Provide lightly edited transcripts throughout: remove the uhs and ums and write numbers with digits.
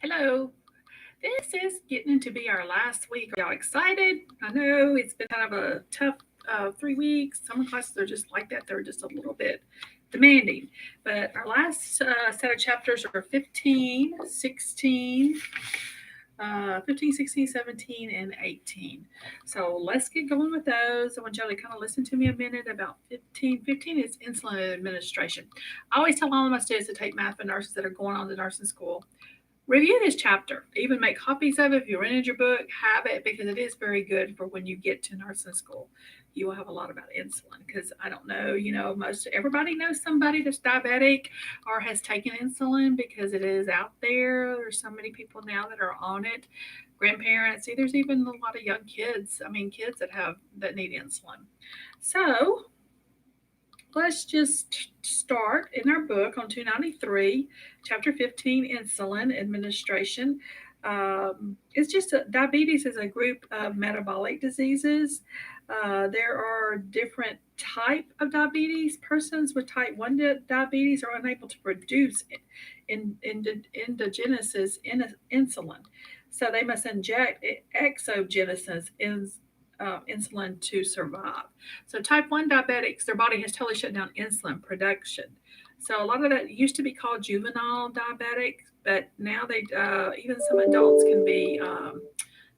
Hello. This is getting to be our last week. Are y'all excited? I know it's been kind of a tough 3 weeks. Summer classes are just like that. They're just a little bit demanding. But our last set of chapters are 15, 16, 17, and 18. So let's get going with those. I want y'all to kind of listen to me a minute about 15. 15 is insulin administration. I always tell all of my students to take math and nurses that are going on to nursing school, review this chapter. Even make copies of it. If you rented your book, have it because it is very good for when you get to nursing school. You will have a lot about insulin because I don't know, most everybody knows somebody that's diabetic or has taken insulin because it is out there. There's so many people now that are on it. Grandparents, see, there's even a lot of young kids. I mean, kids that need insulin. So let's just start in our book on 293, chapter 15, insulin administration. It's just diabetes is a group of metabolic diseases. There are different type of diabetes. Persons with type 1 diabetes are unable to produce endogenous insulin. So they must inject exogenous insulin to survive. So type 1 diabetics, their body has totally shut down insulin production. So a lot of that used to be called juvenile diabetic, but now even some adults can be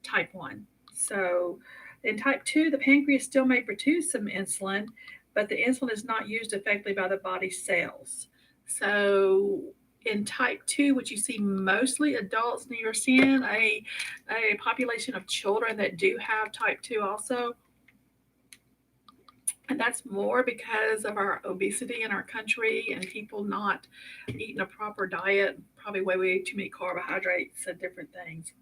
type 1. So in type 2, the pancreas still may produce some insulin, but the insulin is not used effectively by the body cells. So in type 2, which you see mostly adults, you're seeing a population of children that do have type 2 also, and that's more because of our obesity in our country and people not eating a proper diet, probably way too many carbohydrates and different things.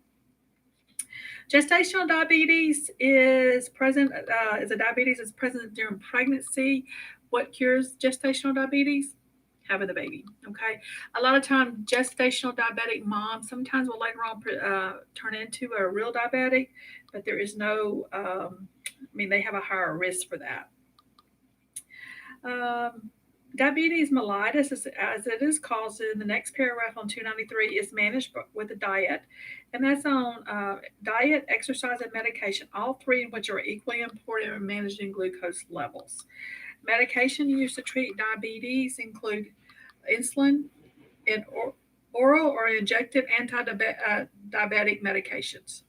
Gestational diabetes is a diabetes that's present during pregnancy. What cures gestational diabetes? Having the baby. Okay, a lot of time gestational diabetic moms sometimes will later on turn into a real diabetic, but there is no. I mean, they have a higher risk for that. Um, Diabetes mellitus, as it is called in the next paragraph on 293, is managed with a diet, and that's on diet, exercise, and medication, all three of which are equally important in managing glucose levels. Medication used to treat diabetes include insulin and oral or injected anti-diabetic medications.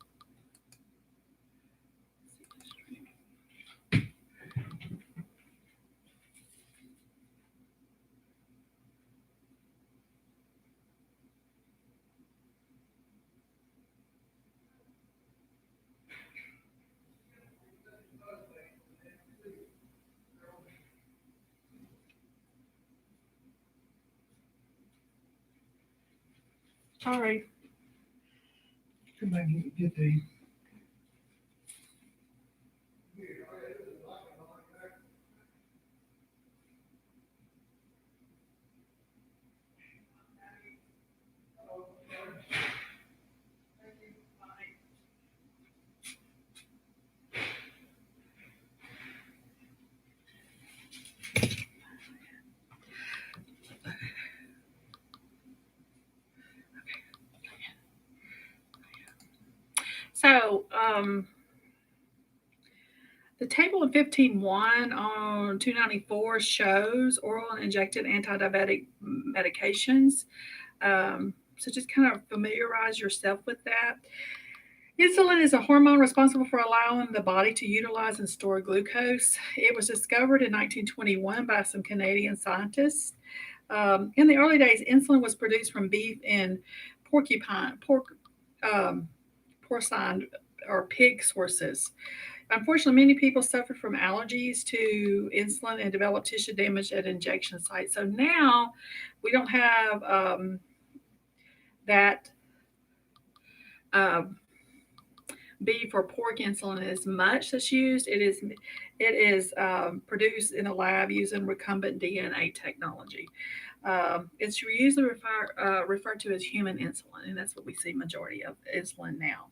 All right. Come back and get the. So, the table in 15.1 on 294 shows oral and injected anti-diabetic medications. So just kind of familiarize yourself with that. Insulin is a hormone responsible for allowing the body to utilize and store glucose. It was discovered in 1921 by some Canadian scientists. In the early days, insulin was produced from beef and um, porcine or pig sources. Unfortunately, many people suffer from allergies to insulin and develop tissue damage at injection sites. So now we don't have that uh, beef or pork insulin as much that's used. It is produced in a lab using recombinant DNA technology. It's usually referred to as human insulin, and that's what we see majority of insulin now.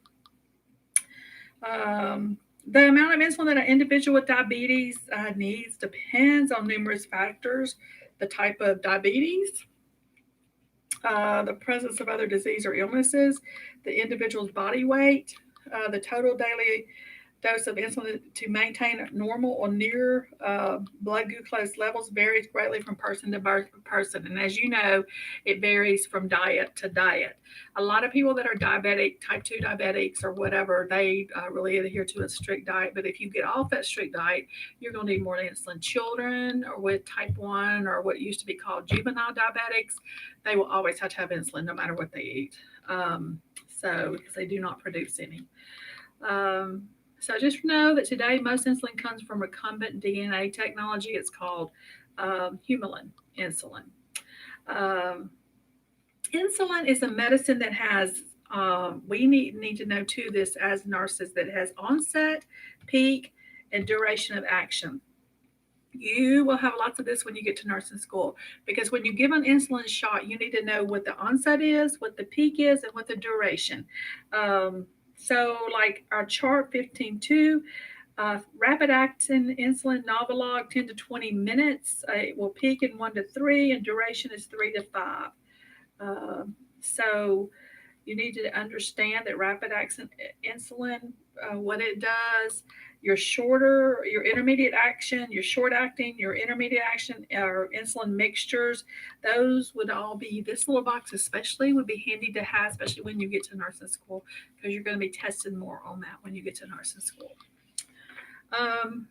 The amount of insulin that an individual with diabetes needs depends on numerous factors, the type of diabetes, the presence of other disease or illnesses, the individual's body weight, the total daily dose of insulin to maintain normal or near blood glucose levels varies greatly from person to person. And as you know, it varies from diet to diet. A lot of people that are diabetic, type 2 diabetics or whatever, they really adhere to a strict diet. But if you get off that strict diet, you're going to need more insulin. Children or with type 1 or what used to be called juvenile diabetics, they will always have to have insulin no matter what they eat. Because they do not produce any. Um, so just know that today most insulin comes from recombinant DNA technology. It's called Humulin insulin. Um, Insulin is a medicine that has we need to know too this as nurses that it has onset, peak, and duration of action. You will have lots of this when you get to nursing school because when you give an insulin shot, you need to know what the onset is, what the peak is, and what the duration. Like our chart 15.2, rapid acting insulin Novolog 10 to 20 minutes. It will peak in 1 to 3, and duration is 3 to 5. So you need to understand that rapid action insulin, what it does, your intermediate action, your short acting, your intermediate action, or insulin mixtures, those would all be this little box, especially would be handy to have, especially when you get to nursing school, because you're going to be tested more on that when you get to nursing school. Um,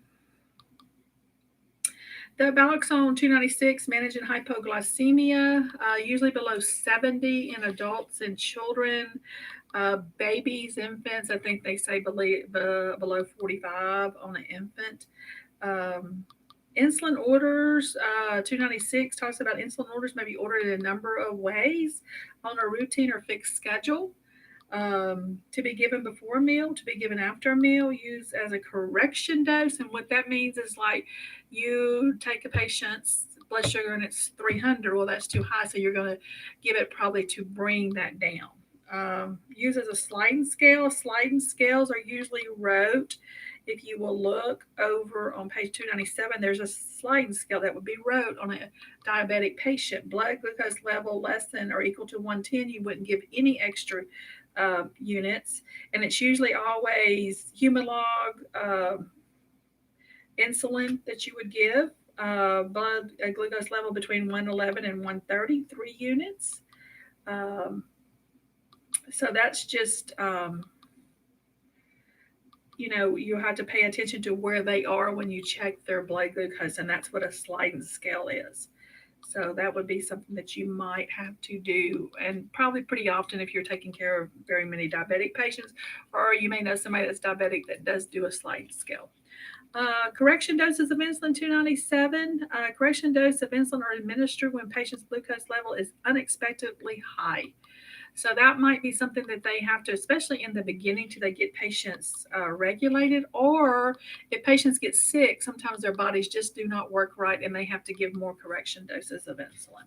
The Naloxone 296 managing hypoglycemia, usually below 70 in adults and children, babies, infants. I think they say below 45 on an infant. Um, Insulin orders, 296 talks about insulin orders may be ordered in a number of ways on a routine or fixed schedule. To be given before a meal, to be given after a meal, used as a correction dose. And what that means is like you take a patient's blood sugar and it's 300. Well, that's too high. So you're going to give it probably to bring that down. Use as a sliding scale. Sliding scales are usually wrote. If you will look over on page 297, there's a sliding scale that would be wrote on a diabetic patient. Blood glucose level less than or equal to 110, you wouldn't give any extra units, and it's usually always Humalog insulin that you would give. Blood glucose level between 111 and 130, 3 units. So that's just, you have to pay attention to where they are when you check their blood glucose, and that's what a sliding scale is. So that would be something that you might have to do, and probably pretty often if you're taking care of very many diabetic patients, or you may know somebody that's diabetic that does do a sliding scale. Correction doses of insulin 297. Correction dose of insulin are administered when patient's glucose level is unexpectedly high. So that might be something that they have to, especially in the beginning, till they get patients regulated, or if patients get sick, sometimes their bodies just do not work right, and they have to give more correction doses of insulin.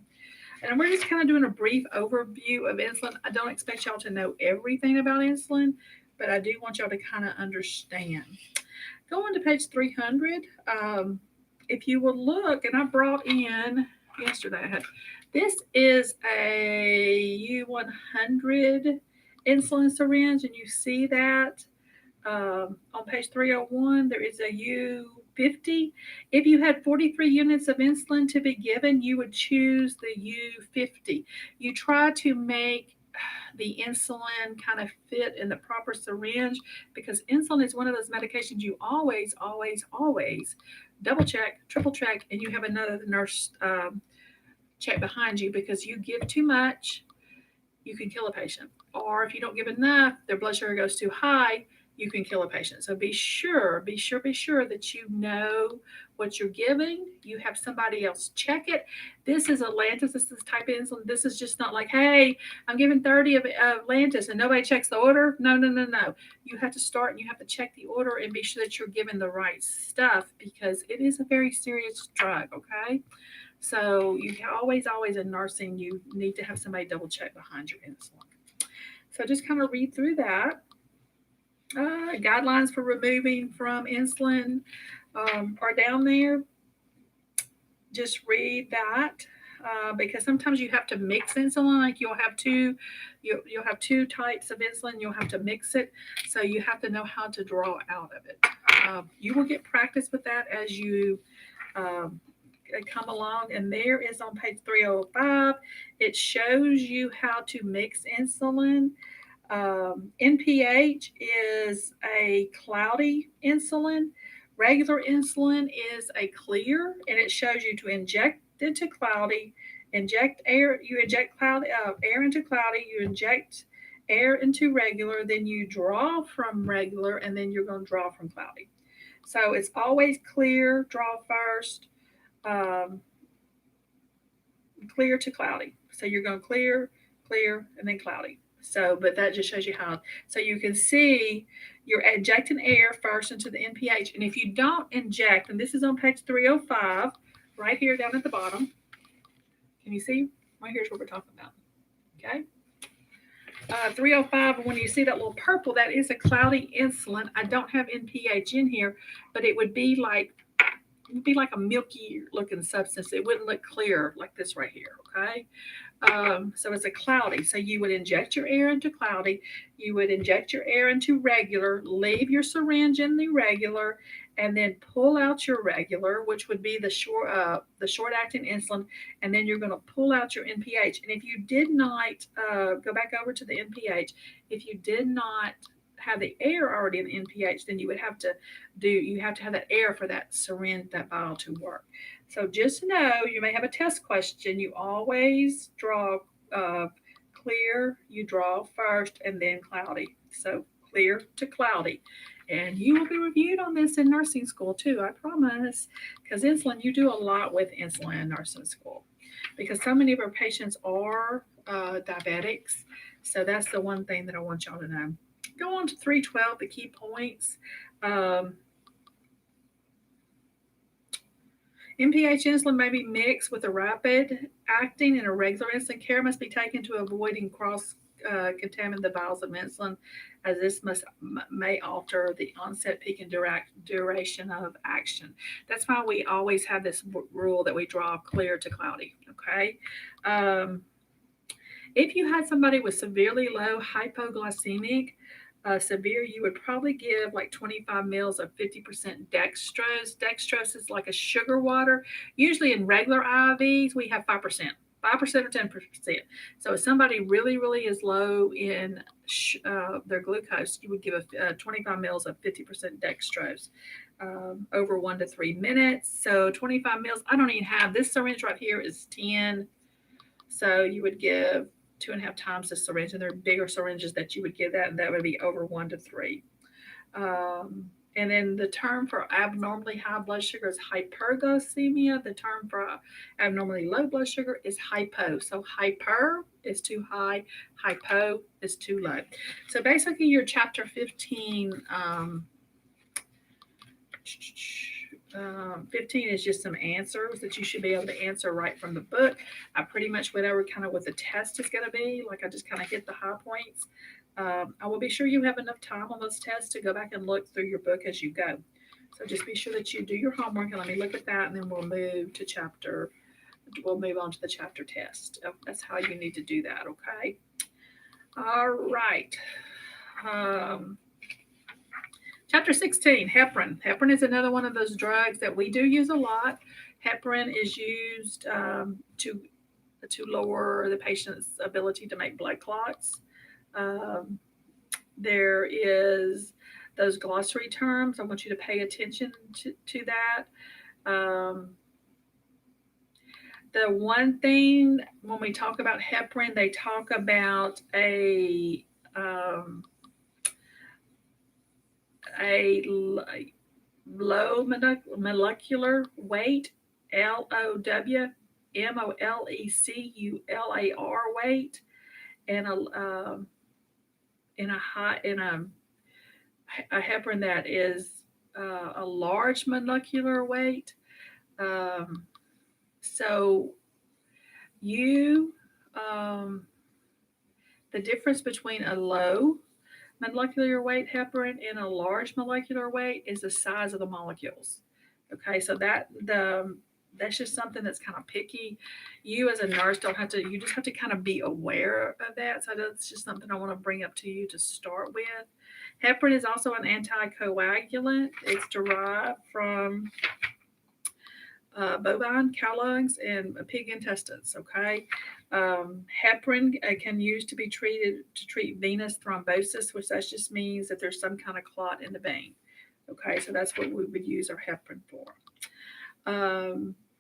And we're just kind of doing a brief overview of insulin. I don't expect y'all to know everything about insulin, but I do want y'all to kind of understand. Go on to page 300. If you will look, and I brought in yesterday, this is a U100 insulin syringe, and you see that on page 301, there is a U50. If you had 43 units of insulin to be given, you would choose the U50. You try to make the insulin kind of fit in the proper syringe because insulin is one of those medications you always, always, always double check, triple check, and you have another nurse check behind you because you give too much, you can kill a patient. Or if you don't give enough, their blood sugar goes too high, you can kill a patient. So be sure that you know what you're giving. You have somebody else check it. This is Lantus. This is type of insulin. This is just not like, hey, I'm giving 30 of Lantus and nobody checks the order. No. You have to start and you have to check the order and be sure that you're giving the right stuff because it is a very serious drug, okay? So you always in nursing, you need to have somebody double check behind your insulin. So just kind of read through that. Guidelines for removing from insulin are down there. Just read that. because sometimes you have to mix insulin. Like you'll have two types of insulin. You'll have to mix it, so you have to know how to draw out of it. You will get practice with that as you um, come along, and there is on page 305. It shows you how to mix insulin. NPH is a cloudy insulin. Regular insulin is a clear, and it shows you to inject into cloudy, inject air. You inject air into cloudy. You inject air into regular. Then you draw from regular, and then you're going to draw from cloudy. So it's always clear. Draw first. Um, Clear to cloudy. So you're going clear, clear, and then cloudy. So, but that just shows you how. So you can see you're injecting air first into the NPH. And if you don't inject, and this is on page 305, right here down at the bottom. Can you see? Right here's what we're talking about. Okay. 305, when you see that little purple, that is a cloudy insulin. I don't have NPH in here, but it would be like a milky looking substance. It wouldn't look clear like this right here. Okay. So it's a cloudy. So you would inject your air into cloudy. You would inject your air into regular, leave your syringe in the regular, and then pull out your regular, which would be the short acting insulin. And then you're going to pull out your NPH. And if you did not go back over to the NPH, if you did not have the air already in the NPH, then you have to have that air for that syringe, that vial to work. So just know, you may have a test question. You always draw clear, you draw first, and then cloudy. So clear to cloudy. And you will be reviewed on this in nursing school too, I promise. Because insulin, you do a lot with insulin in nursing school. Because so many of our patients are diabetics. So that's the one thing that I want y'all to know. Go on to 312, the key points. NPH insulin may be mixed with a rapid acting and a regular insulin. Care must be taken to avoiding cross contaminate the vials of insulin, as this may alter the onset, peak, and duration of action. That's why we always have this rule that we draw clear to cloudy. Okay. If you had somebody with severely low hypoglycemic, severe, you would probably give like 25 mils of 50% dextrose. Dextrose is like a sugar water. Usually in regular IVs, we have 5%. 5% or 10%. So if somebody really, really is low in their glucose, you would give 25 mils of 50% dextrose over 1 to 3 minutes. So 25 mils, I don't even have, this syringe right here is 10. So you would give 2.5 times the syringe, and there are bigger syringes that you would give that, and that would be over 1 to 3. And then the term for abnormally high blood sugar is hyperglycemia. The term for abnormally low blood sugar is hypo. So hyper is too high, hypo is too low. So basically your chapter 15, 15 is just some answers that you should be able to answer right from the book. I pretty much went over kind of what the test is going to be. Like I just kind of hit the high points. I will be sure you have enough time on those tests to go back and look through your book as you go. So just be sure that you do your homework, and let me look at that, and then we'll move on to the chapter test. That's how you need to do that, okay? All right. Chapter 16, heparin. Heparin is another one of those drugs that we do use a lot. Heparin is used to lower the patient's ability to make blood clots. There is those glossary terms. I want you to pay attention to that. The one thing when we talk about heparin, they talk about a low molecular weight, LOW-MOLECULAR weight, and a heparin that is a large molecular weight. So the difference between a low molecular weight heparin and a large molecular weight is the size of the molecules. Okay, so that that's just something that's kind of picky. You as a nurse don't have to, you just have to kind of be aware of that. So that's just something I want to bring up to you to start with. Heparin is also an anticoagulant. It's derived from bovine cow lungs and pig intestines. Okay, heparin can use to be treated to treat venous thrombosis, which that just means that there's some kind of clot in the vein. Okay, so that's what we would use our heparin for.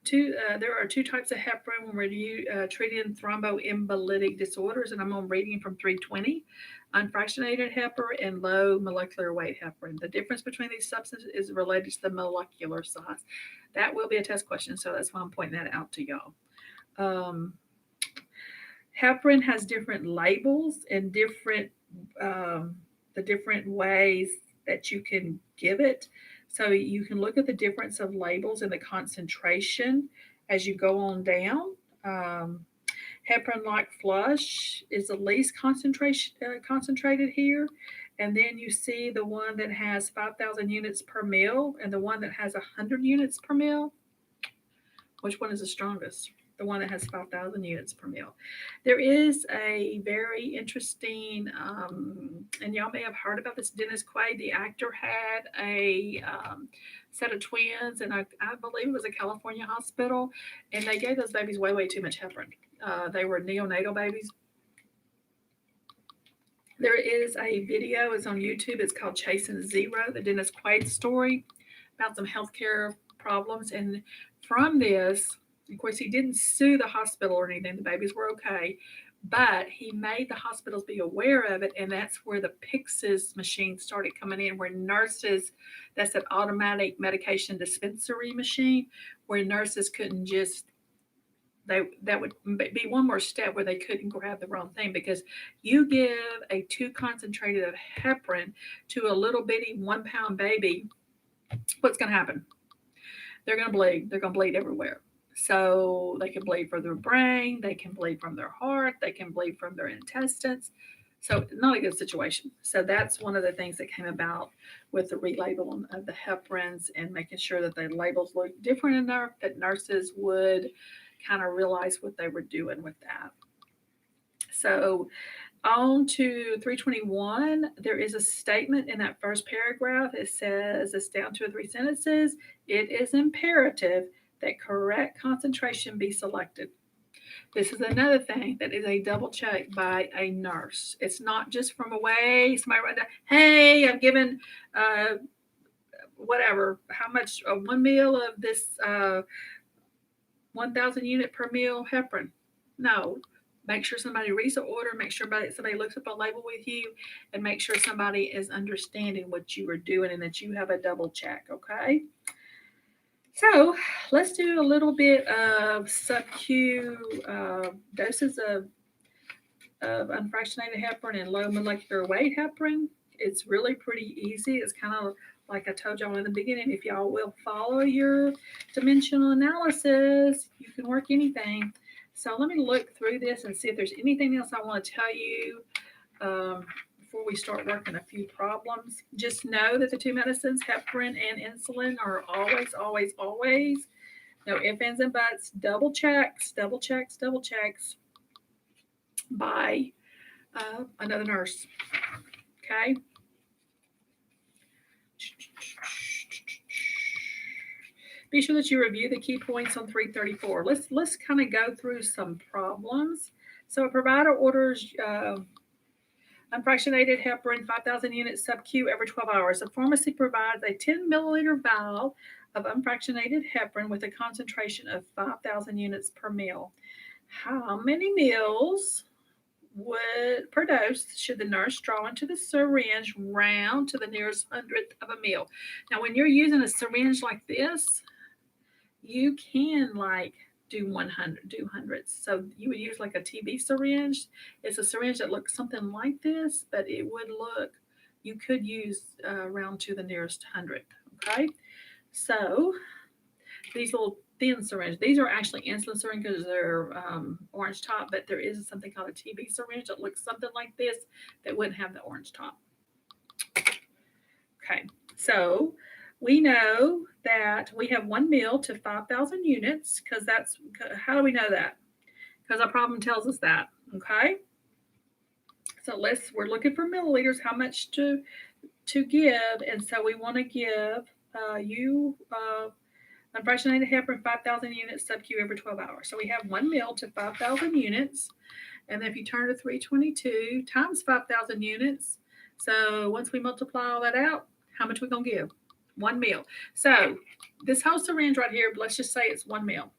There are two types of heparin when we're treating thromboembolic disorders, and I'm on reading from 320. Unfractionated heparin and low molecular weight heparin. The difference between these substances is related to the molecular size. That will be a test question, so that's why I'm pointing that out to y'all. Heparin has different labels and the different ways that you can give it. So you can look at the difference of labels and the concentration as you go on down. Heparin like flush is the least concentrated here. And then you see the one that has 5,000 units per mil and the one that has 100 units per mil. Which one is the strongest? The one that has 5,000 units per mil. There is a very interesting, and y'all may have heard about this. Dennis Quaid, the actor, had a set of twins, and I believe it was a California hospital, and they gave those babies way too much heparin. They were neonatal babies. There is a video, it's on YouTube, it's called Chasing Zero, the Dennis Quaid story about some healthcare problems. And from this, of course, he didn't sue the hospital or anything, the babies were okay, but he made the hospitals be aware of it. And that's where the Pyxis machine started coming in, where nurses, that's an automatic medication dispensary machine, where nurses couldn't just that would be one more step where they couldn't grab the wrong thing, because you give a too concentrated of heparin to a little bitty 1 pound baby, what's going to happen? They're going to bleed. They're going to bleed everywhere. So they can bleed from their brain, they can bleed from their heart, they can bleed from their intestines. So not a good situation. So that's one of the things that came about with the relabeling of the heparins and making sure that the labels look different enough that nurses would kind of realize what they were doing with that. So on to 321, there is a statement in that first paragraph. It says, it's down 2 or 3 sentences. It is imperative that correct concentration be selected. This is another thing that is a double check by a nurse. It's not just from away, somebody write down, hey, I'm given whatever, how much, 1 mil of this 1,000 unit per mil heparin. No, make sure somebody reads the order, make sure somebody looks up a label with you, and make sure somebody is understanding what you are doing and that you have a double check, okay? So let's do a little bit of sub-Q doses of unfractionated heparin and low molecular weight heparin. It's really pretty easy. It's kind of like I told y'all in the beginning, if y'all will follow your dimensional analysis, you can work anything. So let me look through this and see if there's anything else I want to tell you before we start working a few problems. Just know that the two medicines, heparin and insulin, are always, no ifs, ands, and buts, double checks by another nurse. Okay. Be sure that you review the key points on 334. Let's kind of go through some problems. So a provider orders unfractionated heparin 5,000 units sub-Q every 12 hours. The pharmacy provides a 10 milliliter vial of unfractionated heparin with a concentration of 5,000 units per mil. How many mils per dose should the nurse draw into the syringe round to the nearest hundredth of a mil? Now, when you're using a syringe like this, you can do hundreds. So you would use like a TB syringe. It's a syringe that looks something like this, but it would look, you could use round to the nearest hundredth. Okay, so these little thin syringe, these are actually insulin syringe because they're orange top, but there is something called a TB syringe that looks something like this that wouldn't have the orange top. Okay, so we know that we have 1 ml to 5,000 units because how do we know that? Because our problem tells us that. Okay. So we're looking for milliliters, how much to give. And so we want to give you unfractionated heparin 5,000 units sub-Q every 12 hours. So we have 1 ml to 5,000 units. And then if you turn to 322 times 5,000 units, so once we multiply all that out, how much we going to give? 1 ml. So this whole syringe right here, let's just say it's 1 ml.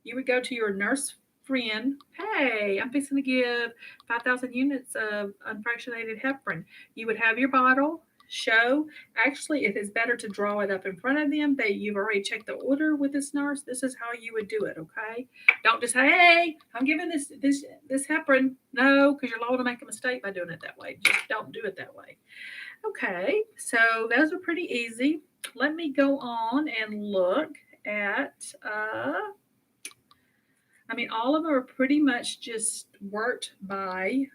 You would go to your nurse friend, hey, I'm fixing to give 5,000 units of unfractionated heparin. You would have your bottle, show. Actually, it is better to draw it up in front of them. You've already checked the order with this nurse. This is how you would do it, okay? Don't just say, hey, I'm giving this heparin. No, because you're liable to make a mistake by doing it that way. Just don't do it that way. Okay, so those are pretty easy. Let me go on and look at all of them are pretty much just worked by,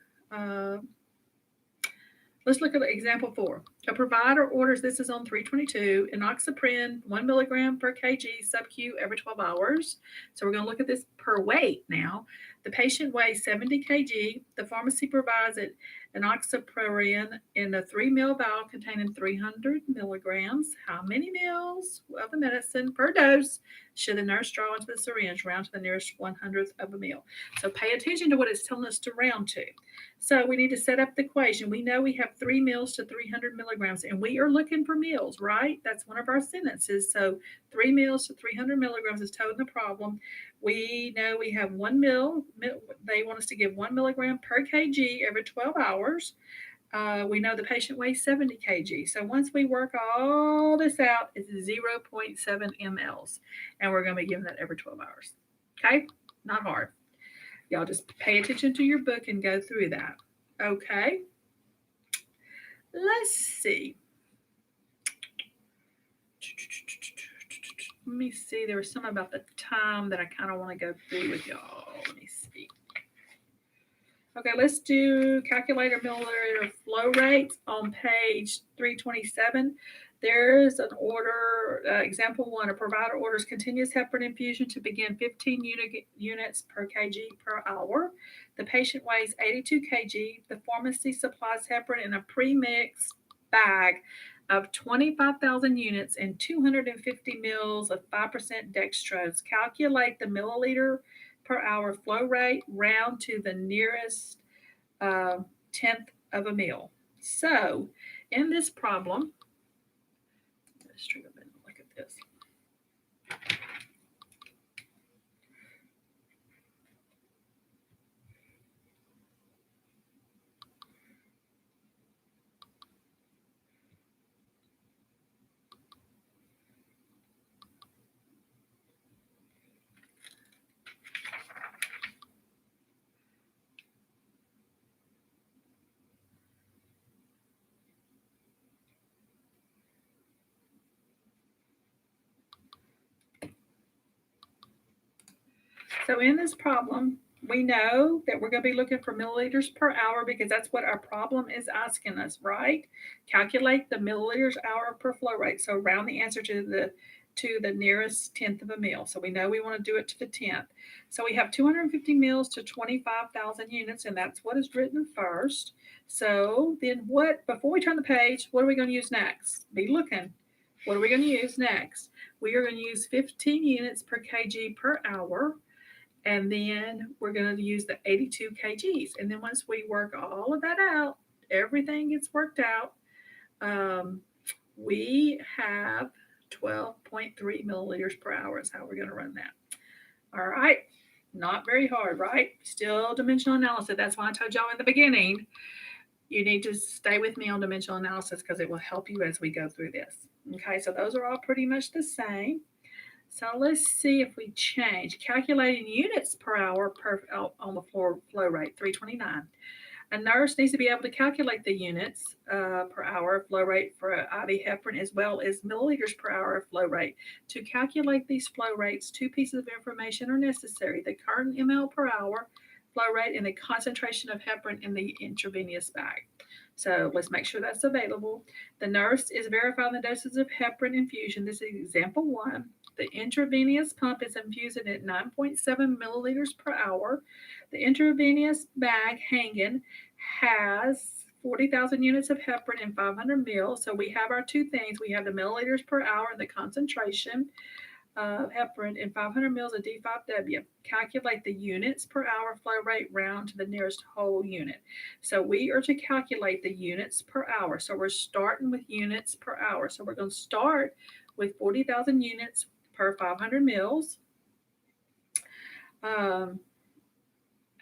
let's look at example 4. A provider orders, this is on 322, enoxaparin 1 milligram per kg sub-Q every 12 hours. So we're going to look at this per weight now. The patient weighs 70 kg. The pharmacy provides it enoxaparin in a 3 ml vial containing 300 milligrams. How many mils of the medicine per dose should the nurse draw into the syringe, round to the nearest 100th of a mil? So pay attention to what it's telling us to round to. So we need to set up the equation. We know we have 3 mils to 300 milligrams, and we are looking for mils, right? That's one of our sentences. So 3 mils to 300 milligrams is total the problem. We know we have 1 mil. They want us to give 1 milligram per kg every 12 hours. We know the patient weighs 70 kg. So once we work all this out, it's 0.7 mLs. And we're going to be giving that every 12 hours. Okay? Not hard. Y'all just pay attention to your book and go through that. Okay? Let's see. Let me see. There was something about the time that I kind of want to go through with y'all. Let me see. Okay, let's do calculator milliliter flow rates on page 327. There's an order, example 1, a provider orders continuous heparin infusion to begin 15 units per kg per hour. The patient weighs 82 kg. The pharmacy supplies heparin in a pre-mixed bag of 25,000 units and 250 mils of 5% dextrose. Calculate the milliliter per hour flow rate, round to the nearest 10th of a mil. So in this problem, let's try to look at this. So in this problem, we know that we're going to be looking for milliliters per hour because that's what our problem is asking us, right? Calculate the milliliters hour per flow rate. So round the answer to the nearest 10th of a mil. So we know we want to do it to the 10th. So we have 250 mils to 25,000 units, and that's what is written first. So then before we turn the page, what are we going to use next? Be looking. What are we going to use next? We are going to use 15 units per kg per hour. And then we're going to use the 82 kgs. And then once we work all of that out, everything gets worked out, we have 12.3 milliliters per hour is how we're going to run that. All right. Not very hard, right? Still dimensional analysis. That's why I told y'all in the beginning, you need to stay with me on dimensional analysis because it will help you as we go through this. Okay, so those are all pretty much the same. So let's see if we change. Calculating units per hour on the flow rate, 329. A nurse needs to be able to calculate the units per hour flow rate for IV heparin as well as milliliters per hour flow rate. To calculate these flow rates, 2 pieces of information are necessary: the current ml per hour flow rate and the concentration of heparin in the intravenous bag. So let's make sure that's available. The nurse is verifying the doses of heparin infusion. This is example one. The intravenous pump is infusing at 9.7 milliliters per hour. The intravenous bag hanging has 40,000 units of heparin and 500 mils. So we have our two things. We have the milliliters per hour and the concentration of heparin and 500 mils of D5W. Calculate the units per hour flow rate round to the nearest whole unit. So we are to calculate the units per hour. So we're starting with units per hour. So we're going to start with 40,000 units per 500 mils. And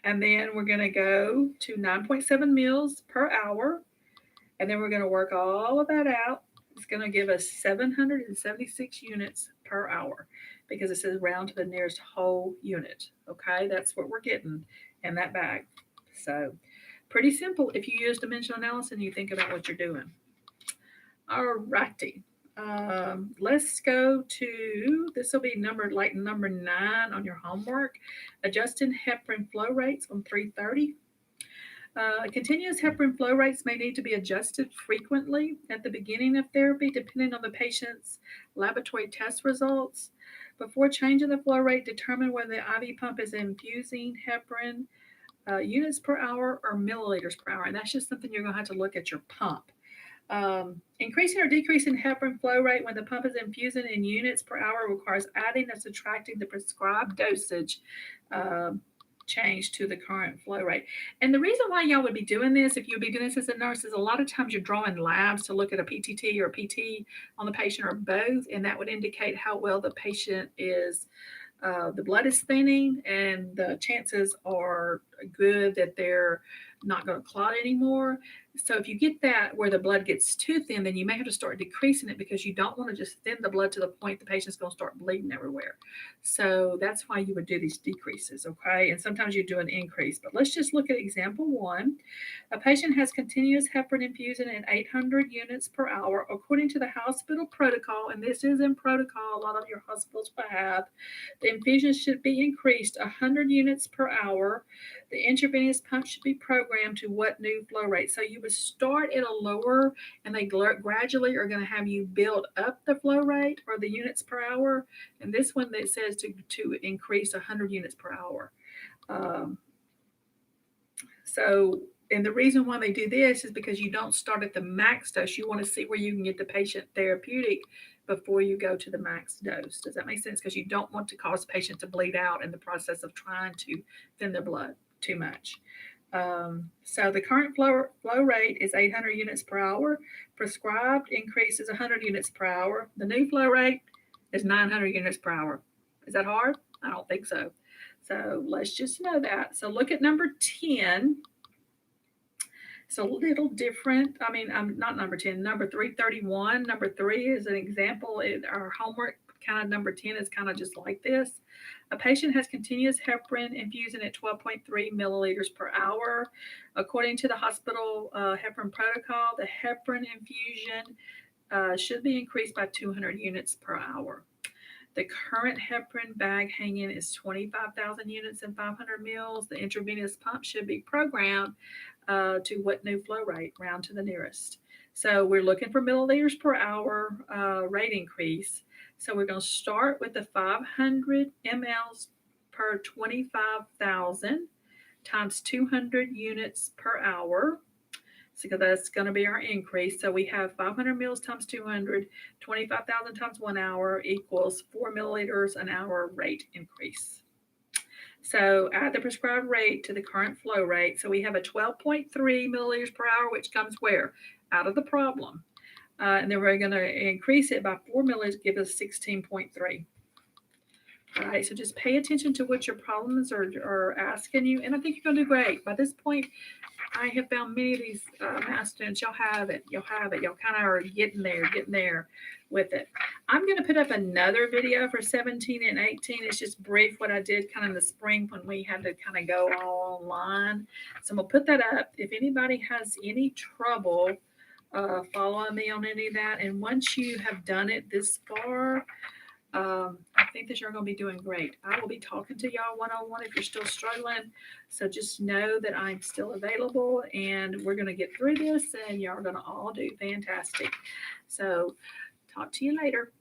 then we're going to go to 9.7 mils per hour. And then we're going to work all of that out. It's going to give us 776 units per hour because it says round to the nearest whole unit. Okay, that's what we're getting in that bag. So pretty simple if you use dimensional analysis and you think about what you're doing. All righty. Let's go to, this will be number 9 on your homework. Adjusting heparin flow rates on 330. Continuous heparin flow rates may need to be adjusted frequently at the beginning of therapy, depending on the patient's laboratory test results. Before changing the flow rate, determine whether the IV pump is infusing heparin units per hour or milliliters per hour. And that's just something you're going to have to look at your pump. Increasing or decreasing heparin flow rate when the pump is infusing in units per hour requires adding or subtracting the prescribed dosage change to the current flow rate. And the reason why y'all would be doing this, if you'd be doing this as a nurse, is a lot of times you're drawing labs to look at a PTT or a PT on the patient or both, and that would indicate how well the patient is. The blood is thinning, and the chances are good that they're not going to clot anymore. So if you get that where the blood gets too thin, then you may have to start decreasing it because you don't want to just thin the blood to the point the patient's going to start bleeding everywhere. So that's why you would do these decreases, okay? And sometimes you do an increase. But let's just look at example one. A patient has continuous heparin infusion at 800 units per hour. According to the hospital protocol, and this is in protocol, a lot of your hospitals will have, the infusion should be increased 100 units per hour. The intravenous pump should be programmed to what new flow rate? So you would start at a lower, and they gradually are going to have you build up the flow rate or the units per hour. And this one that says to increase 100 units per hour. And the reason why they do this is because you don't start at the max dose. You want to see where you can get the patient therapeutic before you go to the max dose. Does that make sense? Because you don't want to cause patient to bleed out in the process of trying to thin their blood too much. So the current flow rate is 800 units per hour. Prescribed increase is 100 units per hour. The new flow rate is 900 units per hour. Is that hard? I don't think so. So let's just know that. So look at number 10. It's a little different. I mean, I'm not number 10, number 331. Number 3 is an example. Our homework kind of number 10 is kind of just like this. A patient has continuous heparin infusion at 12.3 milliliters per hour. According to the hospital heparin protocol, the heparin infusion should be increased by 200 units per hour. The current heparin bag hanging is 25,000 units and 500 mils. The intravenous pump should be programmed to what new flow rate, round to the nearest. So we're looking for milliliters per hour rate increase. So we're going to start with the 500 mLs per 25,000 times 200 units per hour. So that's going to be our increase. So we have 500 mils times 200, 25,000 times 1 hour equals 4 milliliters an hour rate increase. So add the prescribed rate to the current flow rate. So we have a 12.3 milliliters per hour, which comes where? Out of the problem. And then we're going to increase it by 4 milliliters, give us 16.3. All right, so just pay attention to what your problems are asking you, and I think you're going to do great. By this point, I have found many of these math students, you'll have it. Y'all kind of are getting there with it. I'm going to put up another video for 17 and 18. It's just brief what I did kind of in the spring when we had to kind of go all online. So I'm going to put that up. If anybody has any trouble following me on any of that, and once you have done it this far, I think that you're going to be doing great. I will be talking to y'all one-on-one if you're still struggling. So just know that I'm still available and we're going to get through this and y'all are going to all do fantastic. So talk to you later.